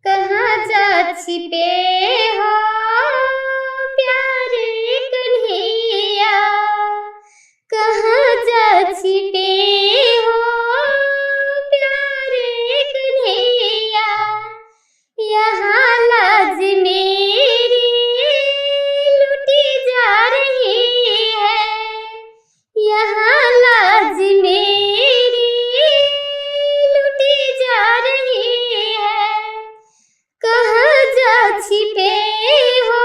कहाँ जा छिपे हो प्यारे कन्हैया, कहाँ जा छिपे हो प्यारे कन्हैया। यहाँ लाज मेरी लुटी जा रही है, यहाँ लाज मेरी लुटी जा रही है। कहाँ जा छिपे हो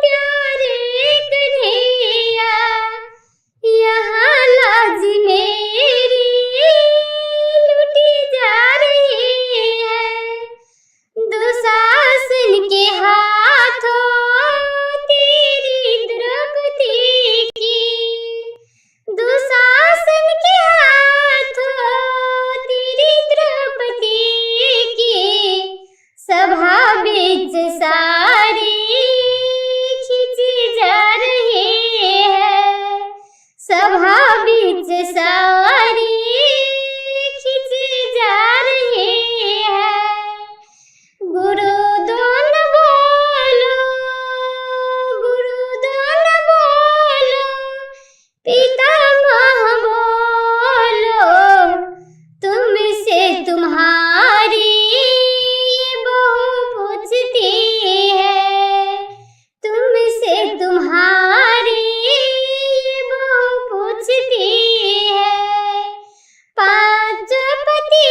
प्यारे कन्हैया, यहाँ लाज मेरी लुटी जा रही है। दुशासन के हाथों तेरी द्रौपदी की, दुशासन के हाथों तेरी द्रौपदी की सभा बीच सारी खींची जा रही है, सभा बीच सारी खींची जा रही है। गुरुद्वार बोलो, गुरुद्वार बोलो, पितामह बोलो, तुमसे तुम्हारी ये बहू पूछती है, तुमसे तुम्हारी ये बहू पूछती है। पांचों पति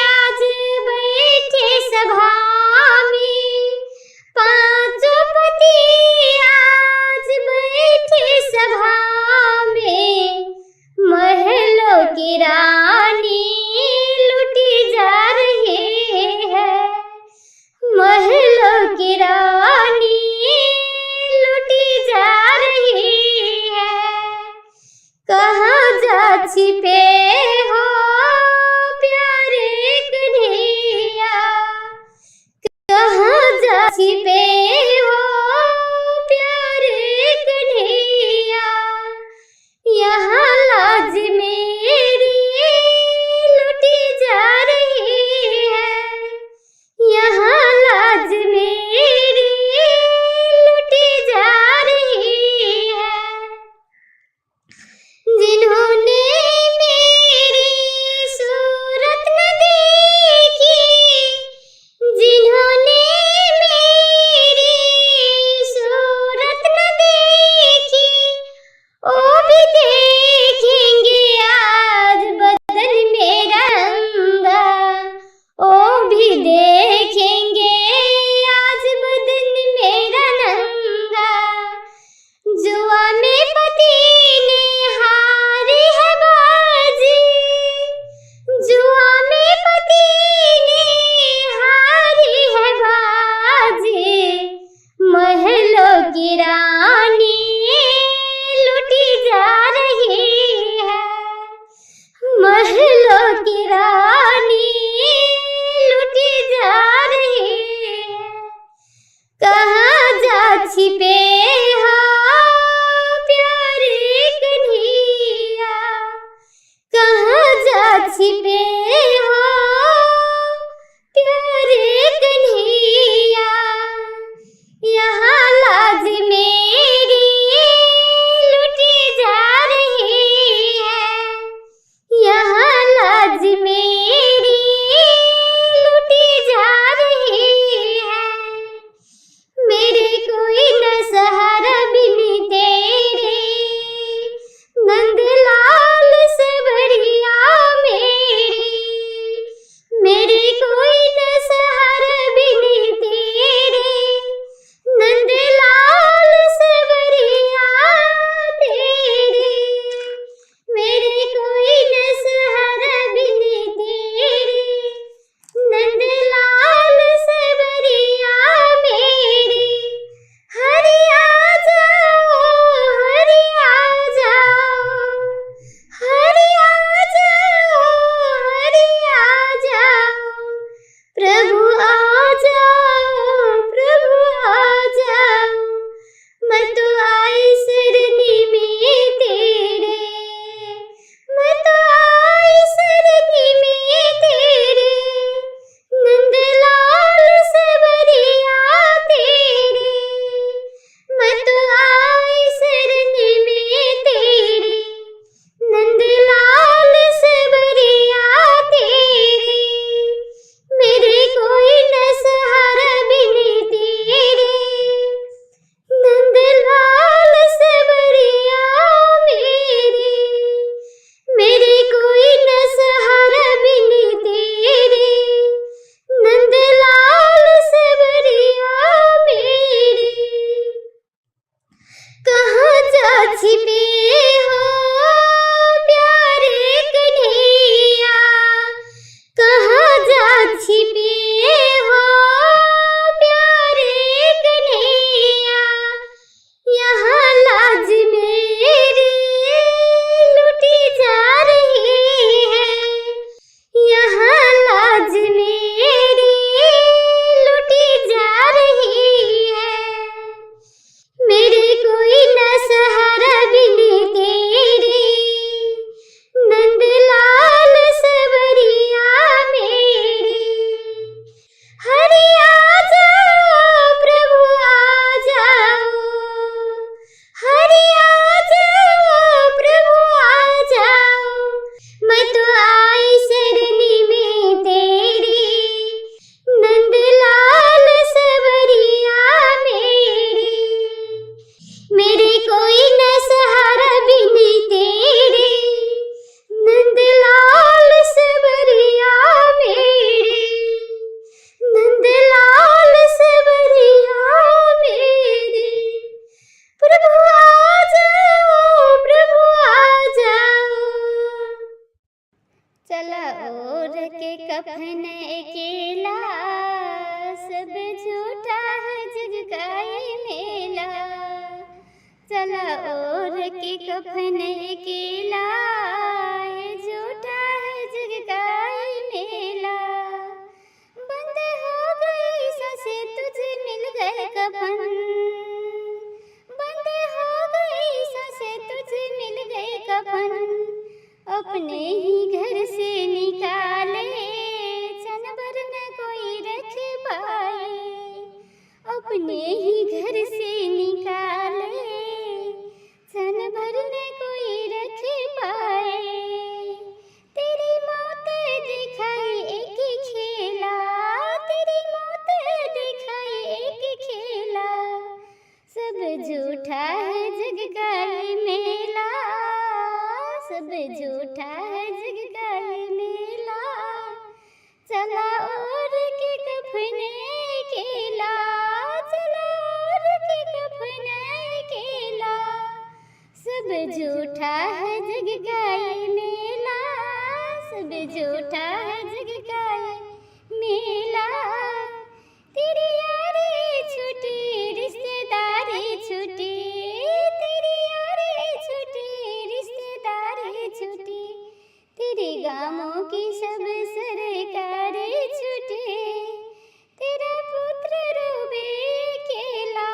आज बैठे सभा में, पांचों पति आज बैठे सभा में। महलों की रानी लुटी जा रही है, महलों की रानी लुटी जा रही है। कहाँ जा छिपे हो प्यारे कन्हैया, कहाँ जा छिपे हो प्यारे कन्हैया। यहाँ लाज मेरी लुटी जा रही है, यहाँ लाज मेरी लुटी जा रही है। जिन्होंने मेरी सूरत न देखी, जिन्होंने मेरी सूरत न देखी, ओ भी देखेंगे आज बदन मेरा रंगा, ओ भी देखेंगे आज बदन मेरा नंगा। जुआ में पति ने हारी है बाजी, जुआ में पति ने हारी है बाजी। महलों की रानी लुटी जा रही है, महलों की रानी लुटी जा रही है। कहाँ जा छिपे हो प्यारे कन्हैया, कहाँ जा छिपे हो प्यारे कन्हैया। यहाँ लाज मेरी लुटी जा रही है, यहाँ लाज मेरी लुटी जा रही है। मेरे कोई न सहारा बिन तेरे, नंदलाल सबरिया मेरे, चला ओढ़ के कफन अकेला, सब झूठा है जग का ये मेला। चला ओढ़ के कफन अकेला, ये झूठा है जग का ये मेला। बंद हो गई सांसें तुझे मिल गए कफन, बंद हो गई सांसें तुझे मिल गए कफन। अपने ही घर से निकाले क्षण भर न कोई रख पाए, अपने ही घर से निकाले क्षण भर न कोई रख पाए। तेरी मौत दिखाई एक खेला, तेरी मौत दिखाई एक खेला। सब झूठा है जग का ये मेला, सब झूठा है जग का ये मेला। चला ओढ़ के कफन अकेला, चला ओढ़ के कफन अकेला। सब झूठा है जग का ये मेला, सब झूठा है जग का ये मेला। तेरी यारी छूटी रिश्तेदारी छूटी, तेरी यारी छूटी रिश्तेदारी छूटी। तेरे गाँवों की सब सरकारी छूटी, तेरा पुत्र रोवे अकेला,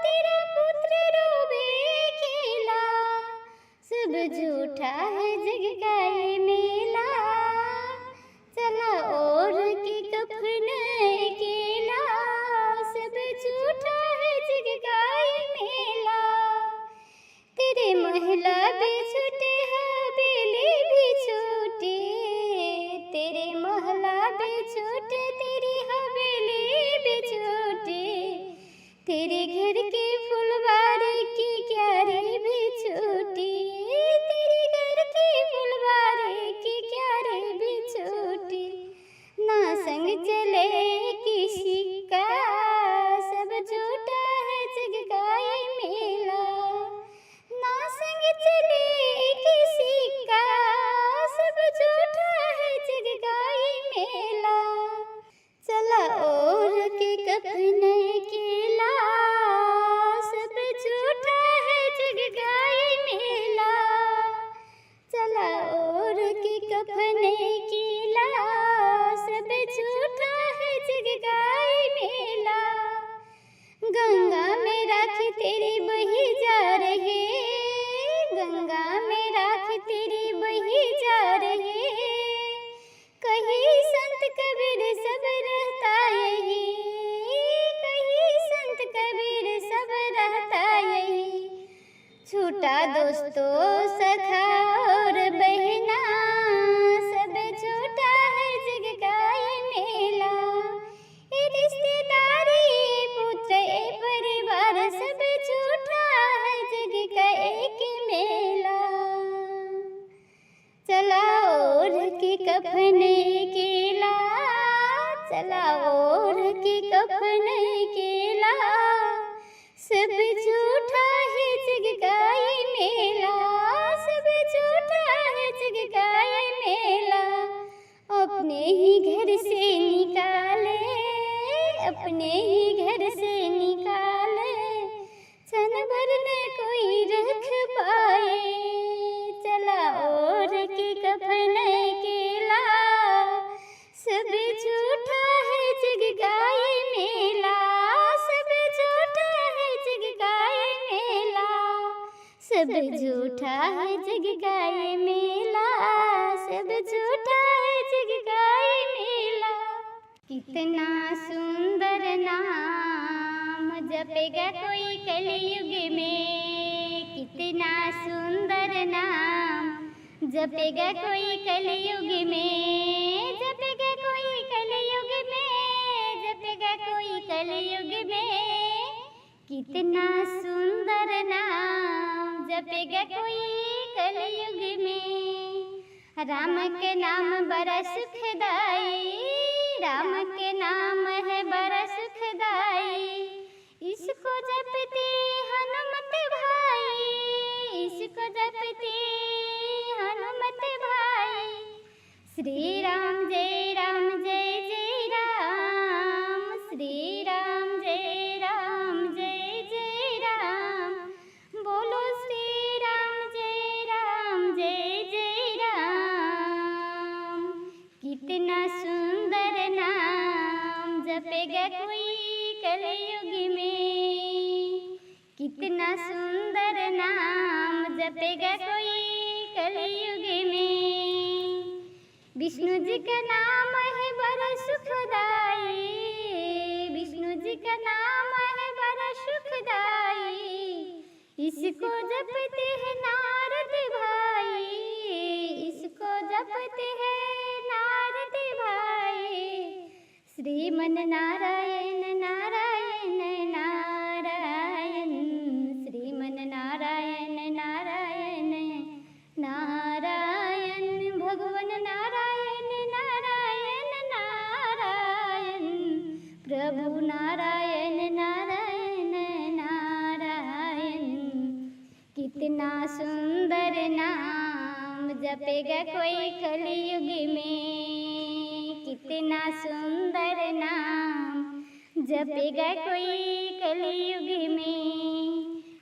तेरा पुत्र रोवे अकेला। सब झूठा है जग का ये मेला, चला ओढ़ के कफन अकेला। सब झूठा है जग का ये मेला। तेरे महला भी छूटे हवेली भी छूटी, तेरे महला भी छूटे तेरी हवेली भी छूटी। तेरे घर के फुलवारी की क्यारी भी छूटी, तेरे घर की फुलवारी की क्यारी भी छूटी। ना संग चले किसी का, सब झूठा है जग का ये मेला। ना संग चले किसी का, सब झूठा है जग का ये मेला। चला ओढ़ के कफन अकेला, सब झूठा है जग का ये मेला। चला ओढ़ के कफन अकेला, सब झूठा है जग का ये मेला। गंगा में राख तेरी बही जा रही, गंगा में राख तेरी बही जा रही। कहीं संत कबीर सब रहता यही, कहीं संत कबीर सब रहता यही। छूटा दोस्तों सखा और बहना, सब झूठा है जग का ये मेला। ये रिश्तेदारी पुत्र ए परिवार, सब झूठा है जग का एक मेला। चला ओढ़ के कफन अकेला, चला ओढ़ के कफन अकेला। सब झूठा है जग का ये मेला, सब झूठा है जग का ये मेला। अपने ही घर से निकाले, अपने ही घर से निकाले क्षण भर न कोई रख पाए। चला ओढ़ के कफन अकेला, सब झूठा है जग का ये मेला, सब झूठा है जग का ये मेला। सब झूठा है जग का ये मेला, सब झूठा है जग का ये मेला। कितना सुंदर नाम जपेगा कोई कलयुग में, कितना सुंदर नाम जपेगा कोई कलयुग में, जपेगा कोई कलयुग में, जपेगा कोई कलयुग में। कितना सुंदर नाम जपेगा कोई कलयुग में। राम के नाम बड़ा सुखदाई, राम के नाम है बड़ा सुखदाई। इसको जपते हनुमत भाई, इसको जपते हनुमत भाई। श्री राम जय जय राम, श्री राम जय जय राम, बोलो श्री राम जय जय राम। कितना सुंदर नाम जपेगा कोई कलयुग में, कितना सुंदर नाम जपेगा कोई कलयुग में। विष्णु जी का नाम है बड़ा सुखदाई, विष्णु जी का नाम है बड़ा सुखदाई, इसको जपते हैं नारद भाई, इसको जपते हैं नारद भाई। श्रीमन नारायण नारायण नारायण, श्रीमन नारायण नारायण नारायण, भगवान नारायण नारायण नारायण, प्रभु नारायण नारायण नारायण। कितना सुंदर नाम जपेगा कोई कलयुग में, कितना सुंदर नाम जपेगा कोई कलयुग में।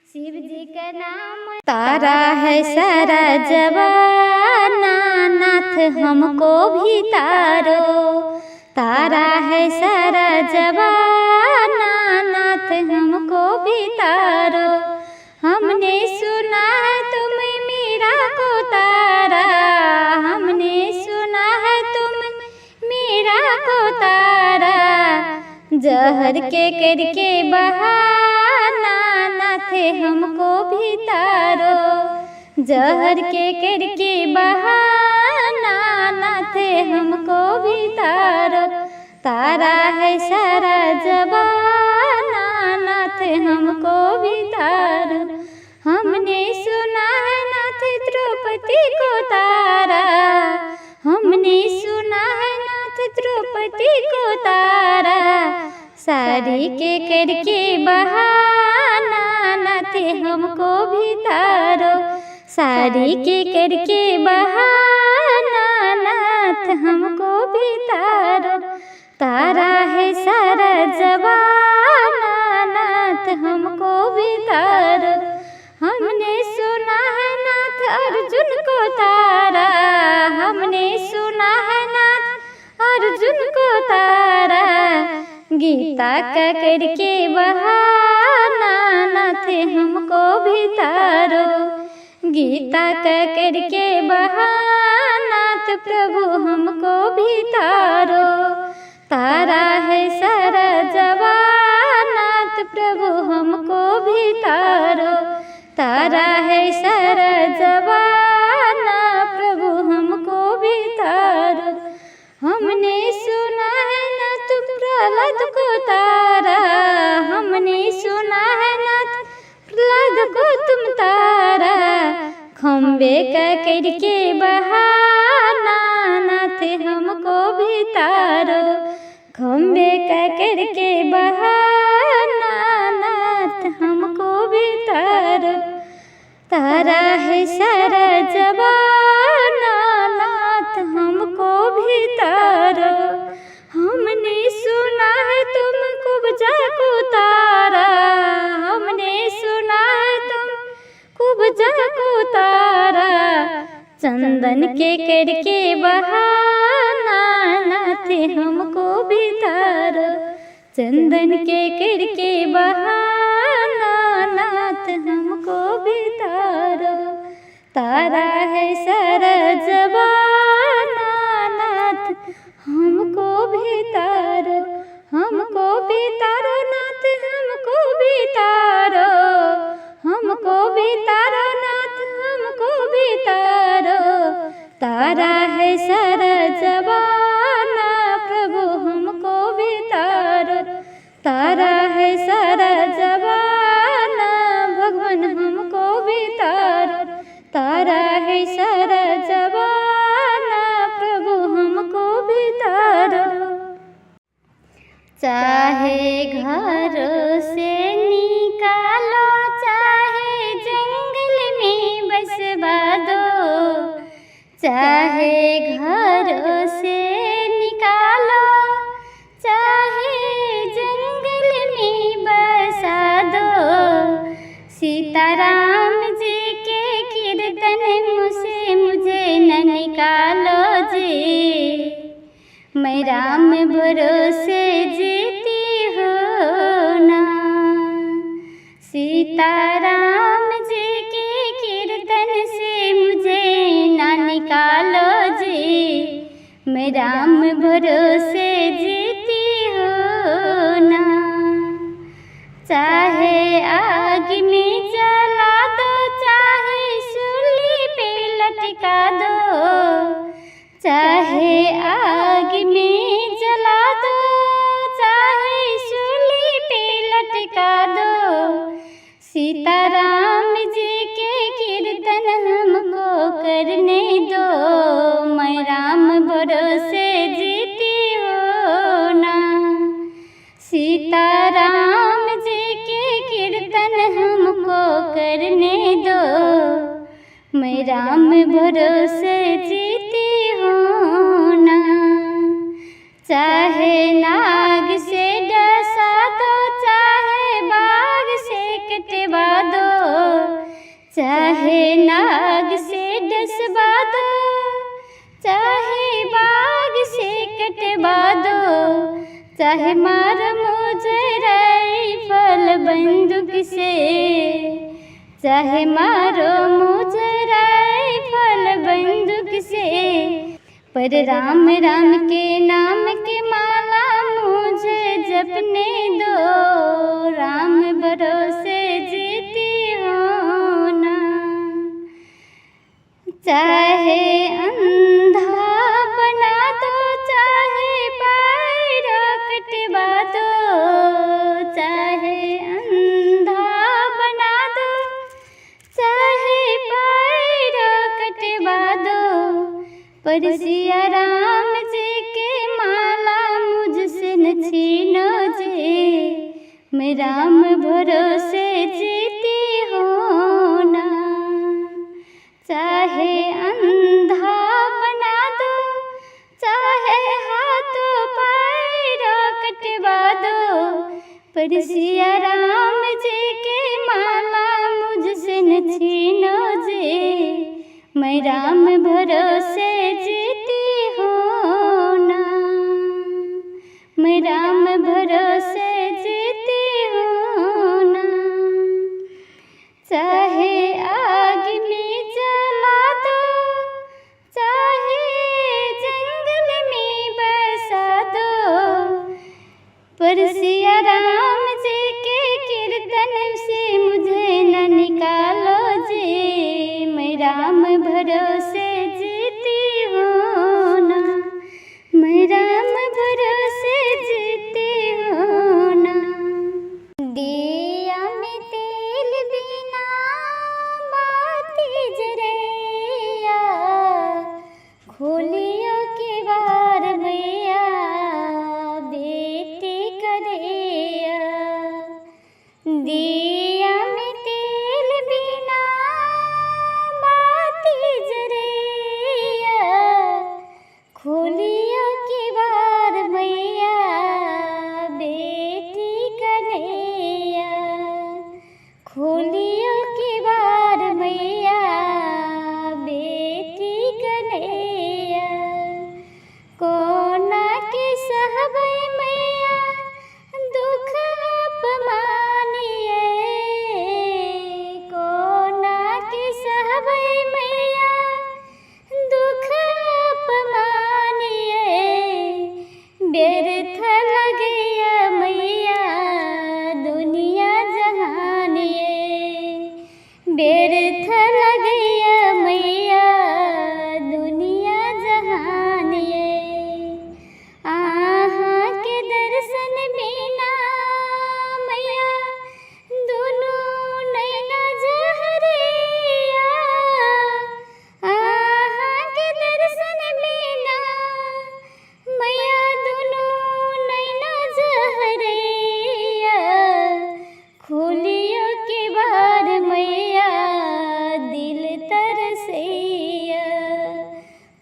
शिव जी का नाम तारा है सारा जवाना, नाथ हमको भी तारो, तारा है सारा जवाना, नाथ हमको भी तारो। हमने सुना है तुम मीरा को तारा, हमने सुना है तुम मीरा को तारा, जहर के करके बहाना, नाथ हमको भी तारो, जहर के करके बहाना, नाथ हमको भी तारो। तारा है सारा जवाना, नाथ हमको भी तारो। हमने सुना है नाथ द्रौपदी को तारा, हमने सुना है नाथ द्रौपदी को तारा, साड़ी के करके बहाना, नाथ हमको भी तारो, साड़ी के करके बहाना, नाथ हमको भी तारो। तारा है सारा जवाना, नाथ हमको भी तारो। हमने सुना है नाथ अर्जुन को तारा, हमने सुना है नाथ अर्जुन को तारा, गीता का करके बहाना, नाथ हमको भी तारो, गीता का करके बहाना, तो प्रभु हमको भी तारो। तारा है सारा जवाना, तो प्रभु हमको भी तारो, तारा है सारा जवाना, प्रभु हमको भी तारो। हमने सुना है ना तुम प्रहलाद को तारा, हमने सुना है ना प्रहलाद को तुम तारा, खम्बे का करके बहाना, नाथ हमको भी तारो, खम्बे का करके बहाना, नाथ हमको भी तारो। तारा है सारा जवाना, नाथ हमको भी तारो। हमने सुना है तुम कुब्जा को तारा, हमने सुना है तुम कुब्जा को तारा, चंदन के करके बहाना, नाथ हमको भी तारो, चंदन के करके बहाना, नाथ हमको भी तारो। तारा है सारा जवाना, नाथ हमको भी तारो, हमको भी तारो, नाथ हमको भी तारो, हमको भी तारो, नाथ हमको भी तारो। तारा है सारा जवाना, प्रभु हमको भी तारो, तारा है सारा जवाना, भगवान हमको भी तारो, तारा है सारा जवाना, प्रभु हमको भी तारो। चाहे घरों से निकालो, चाहे जंगल में बसवा दो, चाहे घर से निकालो, चाहे जंगल में बसा दो, सीताराम जी के कीर्तन मुझसे मुझे न निकालो जी। मैं राम भरोसे जीती हो ना, सीताराम जी के कीर्तन से मुझे ना निकालो जी। मैं राम भरोसे जीती हो ना। चाहे आग में जला दो, चाहे सूली पे लटका दो, चाहे आग में जला दो, चाहे सूली पे लटका दो, सीताराम जी के कीर्तन हमको करने दो। मैं राम भरोसे जीती हो ना, सीताराम जी के कीर्तन हमको करने दो। मैं राम भरोसे जीती हो ना। चाहे नाग से डसा दो, चाहे बाघ से कटवा दो, चाहे नाग से डसवा दो, चाहे बाघ से कटवा दो, चाहे मार मुझे राइफल बंदूक से, चाहे मारो मुझे राइफल बंदूक से, पर राम राम के नाम की माला मुझे जपने दो। राम भरोसे जीती हो ना। चाहे अंधा बना दो, चाहे पैर कटवा दो, चाहे अंधा बना दो, चाहे पैर कटवा दो, पर सिया राम जी के माला मुझसे न छीनो जी। मैं राम भरोसे जीती हो ना। चाहे अंधा बना दो, चाहे हाथों पैर कटवा दो, पर सिया राम जी के माला मुझसे न छीनो जी। मैं राम भरोसे जीती हो ना। मैं राम भरोसे जीती हो ना। चाहे आग में जला दो, चाहे जंगल में बसा दो, पर सिया राम जी के कीर्तन से मुझे न निकालो जी। मैं राम भरोसे जीती हो ना। मैं राम भरोसे जीती हो ना। दिया में तेल बिना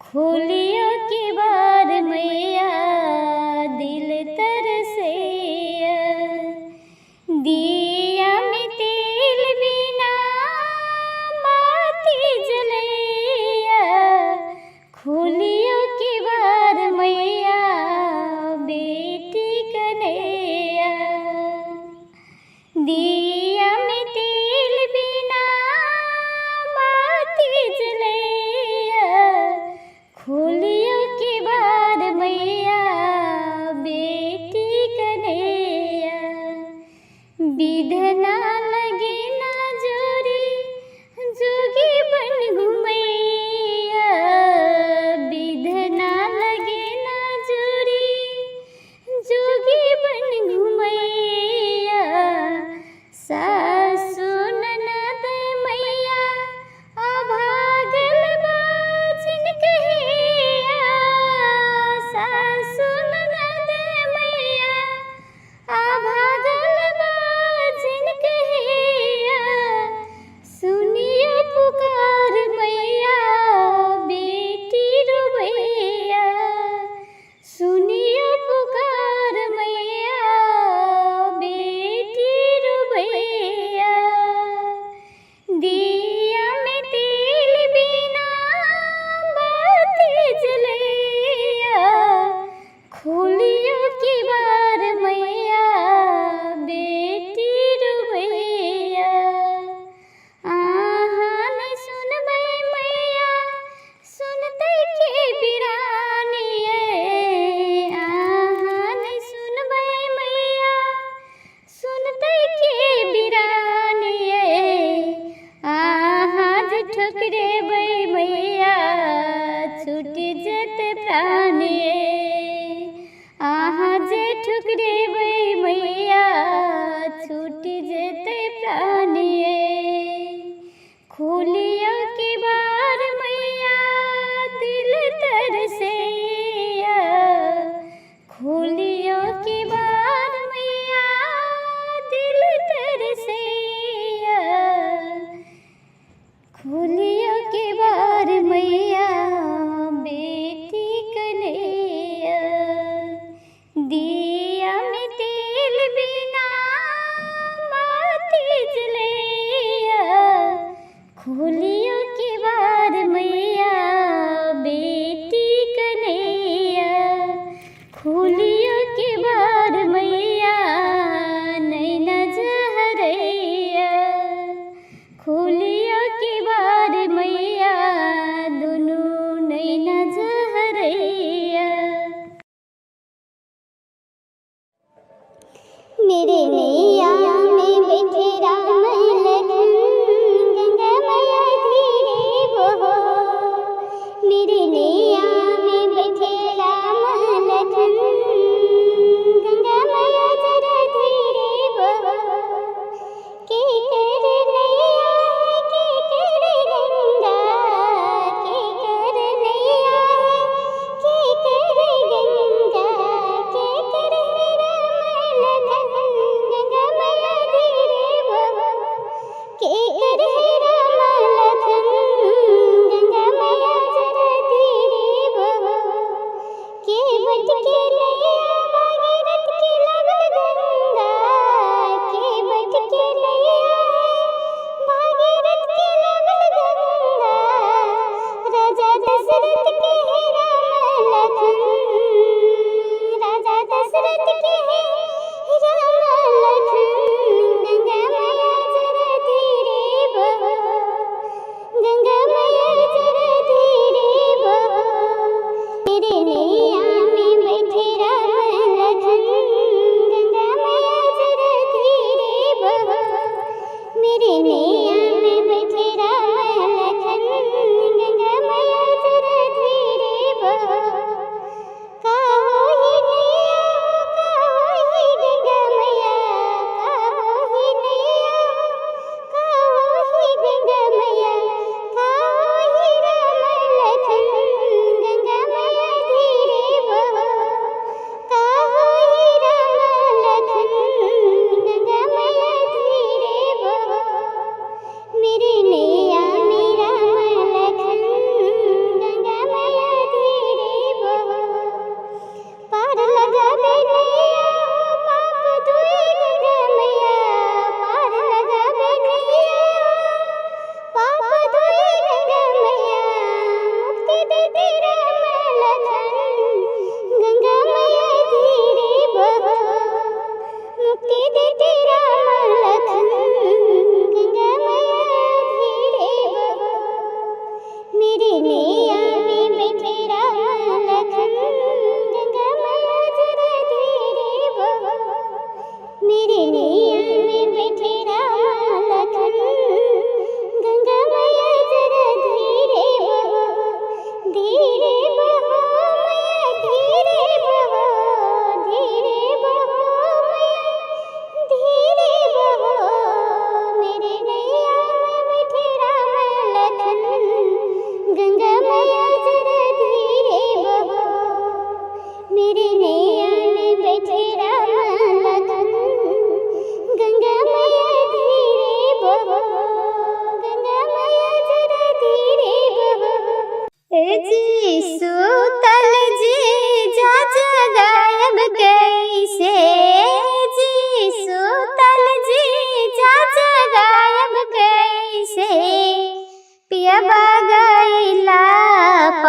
खोलियो के बार मैया दिल तरसैया दिया में तेल बिना माटी जलैया खोलियो के बार मैया बेटी कन्हैया दिया में तेल बिना माटी जलैया खोल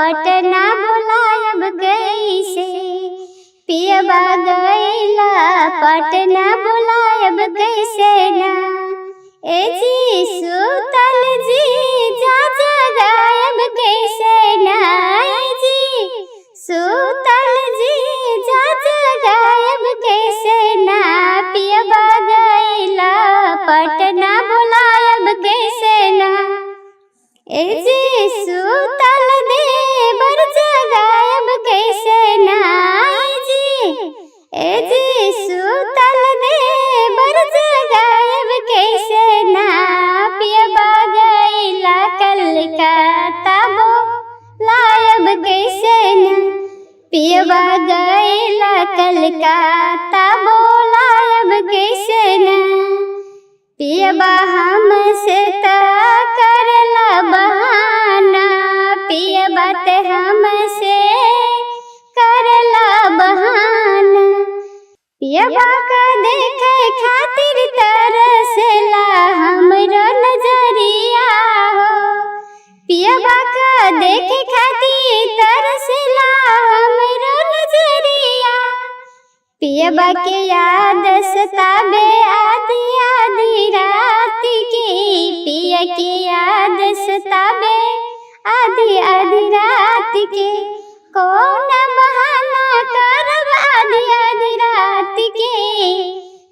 पटना बुलायब कैसे, पियबा गैला पटना बुलायब कैसे ना। ए जी सुतल जी जा जगायब कैसे ना, ए जी सुतल जी जा जगायब कैसे ना, पियबा गैला पटना बुलायब कैसे ना। ए जी सुतल देवर जगायब कैसे ना, ए जी सुतल देवर जगायब कैसे ना, पियबा गैला कलकत्ता बुलायब कैसे ना, पियबा गैला कलकत्ता बुलायब कैसे ना। पियबा हमसे त करला बहाना, पियबा ते हमसे करला बहाना, पियबा का देखे खातिर तरसला हमरो नजरिया हो, पियबा का देखे खातिर तरसला हमरो नजरिया। पियबा के याद सताबे आधी आधी रात की, पिया के याद सताबे आधी आधी रात के, कौन बहाना करब आधी आधी रात के,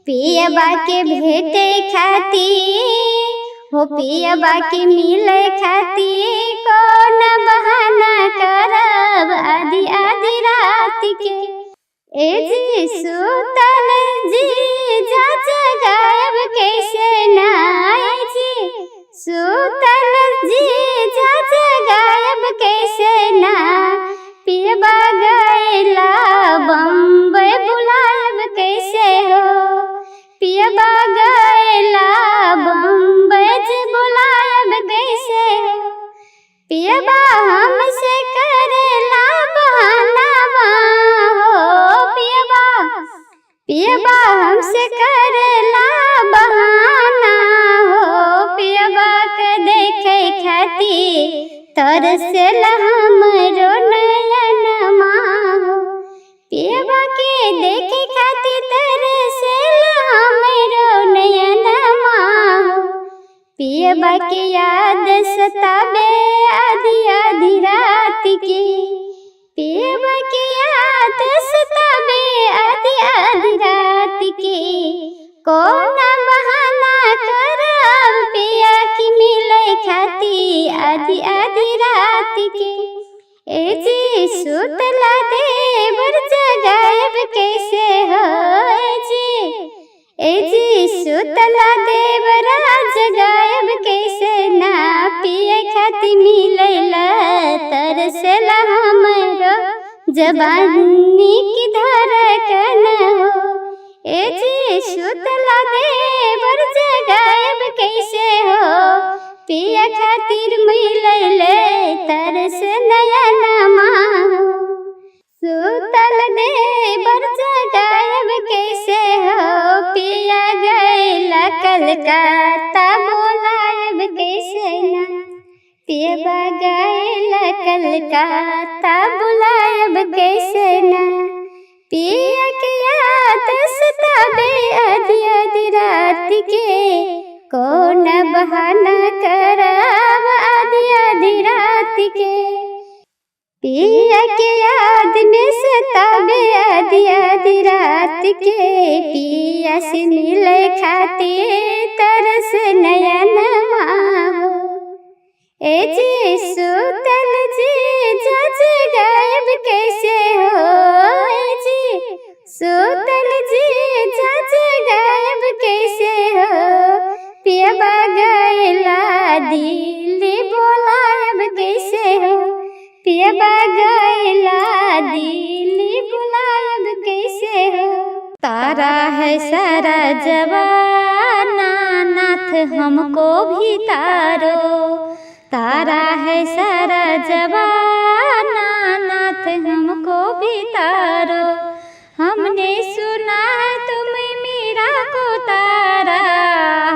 पियबा के भेटे खातिर हो, पियबा के मिले खातिर कौन बहाना करब आधी आधी रात के। ए जी सुतल जी जा जगायब कैसे ना, ए जी सुतल जी जा जगायब कैसे ना, पियबा गैला बम्बई बुलायब कैसे हो, पियबा गैला बम्बई बुलायब कैसे हो, पियबा हमसे करेला बहाना हो, पियबा हमसे करेला बहाना हो, पियबा के देखे खातिर तरसला हमरो नयनमा हो, पियबा के देखे खातिर तरसला हमरो नयनमा हो, पियबा के याद सताबे आधी आधी रात की, पियबा के याद सताबे आधी आधी रात की, कौन बहाना करब पिया की मिले खाती आधी आधी रात की। ए जी सुतला देवर जगायब कैसे हो, ए जी सुतला देवरा जगायब कैसे ना, पिए खाती मिलेला तरसला हमरो जबानी की धड़कन हो, ए जी सुतला देवर जगायब कैसे हो, पिया खातिर मिलेले तरस नयनमा हो, सुतल देवर जगायब कैसे हो, पिया गैला कलकत्ता बुलायब कैसे ना, पियबा गैला कलकत्ता बुलायब कैसे ना, पिया के याद सताबे आधी आधी रात के, कौन बहाना करब आधी आधी रात के, पिया के याद में सताबे आधी आधी रात के, पिया से मिले खातिर तरस नयनमा हो, ए जी सुतल जी जा जगायब कैसे हो, ए जी सुतल जी जा जगायब कैसे हो, पियबा गैला दिल्ली बुलायब कैसे हो, पियबा गैला दिल्ली बुलायब कैसे हो। तारा है सारा जवाना नाथ हमको भी तारो, तारा है सारा जवाना नाथ हमको भी तारो, हमने सुना है तुम मीरा को तारा,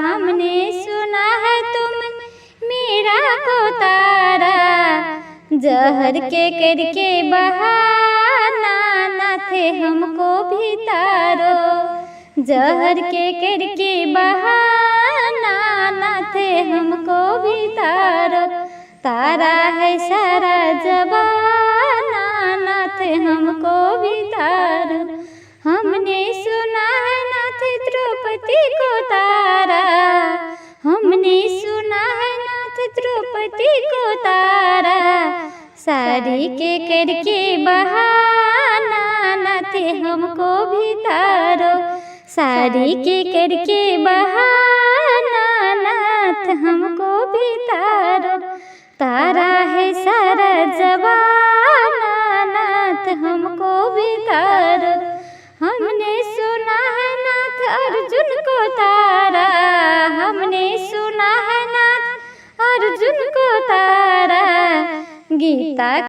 हमने सुना है तुम मीरा को तारा, जहर के करके बहाना नाथ हमको भी तारो, जहर के करके बहाना नाथ हमको भी तारो। तारा है सारा जबाना नाथ हमको भी तारो। हमने सुना है नाथ द्रौपदी को तारा, हमने सुना है नाथ द्रौपदी को तारा। साड़ी के करके बहाना नाथ हमको भी तारो, साड़ी के करके बहाना नाथ हमको भी तारो। तारा है सारा जबाना नाथ हमको भी तारो। हमने सुना है नाथ अर्जुन को तारा, हमने सुना है नाथ अर्जुन को तारा। गीता